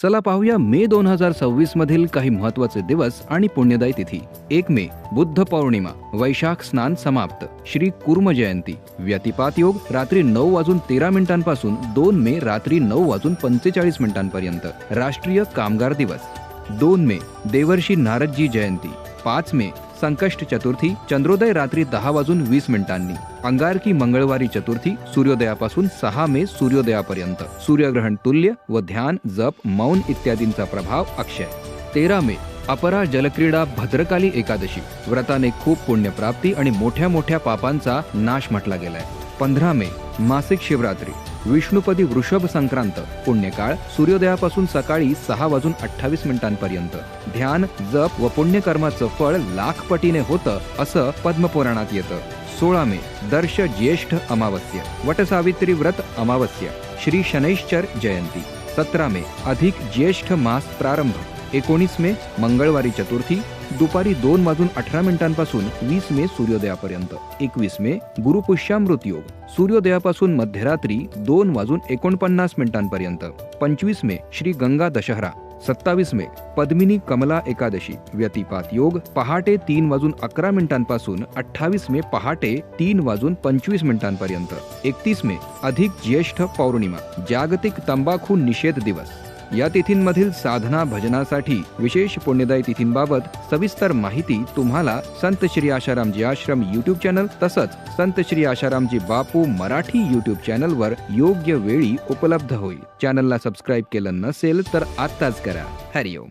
चला पाहूया मे 2026 मधील काही महत्त्वाचे दिवस आणि पुण्यदायी तिथी. 1 मे बुद्ध पौर्णिमा, वैशाख स्नान समाप्त, श्री कुर्म जयंती. व्यतिपात योग रात्री 9:13 पासून 2 मे रात्री 9:45 पर्यंत. राष्ट्रीय कामगार दिवस. 2 मे देवर्षी नारदजी जयंती. 5 मे संकष्ट चतुर्थी, चंद्रोदय रात्री 10:20. अंगारकी मंगळवारी चतुर्थी, सूर्योदयापासून 6 मे सूर्योदयापर्यंत. सूर्यग्रहण तुल्य व ध्यान, जप, मौन इत्यादींचा प्रभाव अक्षय. 13 मे अपरा जलक्रीडा भद्रकाली एकादशी. व्रताने खूप पुण्यप्राप्ती आणि मोठ्या मोठ्या पापांचा नाश म्हटला गेलाय. 15 मे मासिक शिवरात्री, विष्णुपदी वृषभ संक्रांत. पुण्यकाळ सूर्योदयापासून सकाळी 6:28 पर्यंत. ध्यान, जप व पुण्यकर्माचं फळ लाखपटीने होतं असं पद्मपुराणात येतं. 16 मे दर्श ज्येष्ठ अमावस्या, वटसावित्री व्रत अमावस्या, श्री शनैश्चर जयंती. 17 मे अधिक ज्येष्ठ मास प्रारंभ. 19 मे मंगळवारी चतुर्थी, दुपारी 2:18 पासून 20 मे सूर्योदयापर्यंत. 21 मे गुरुपुष्यामृत योग, सूर्योदयापासून मध्यरात्री 2:49 पर्यंत. 25 मे श्री गंगा दशहरा. 27 मे पद्मिनी कमला एकादशी. व्यतिपात योग पहाटे 3:11 पासून 28 मे पहाटे 3:25 पर्यंत. 31 मे अधिक ज्येष्ठ पौर्णिमा, जागतिक तंबाखू निषेध दिवस. या तिथींमधील साधना भजनासाठी विशेष पुण्यदायी तिथींबाबत सविस्तर माहिती तुम्हाला संत श्री आशारामजी आश्रम यूट्यूब चॅनल तसंच संत श्री आशारामजी बापू मराठी यूट्यूब चॅनलवर योग्य वेळी उपलब्ध होईल. चॅनलला सबस्क्राईब केलं नसेल तर आत्ताच करा. हरिओम.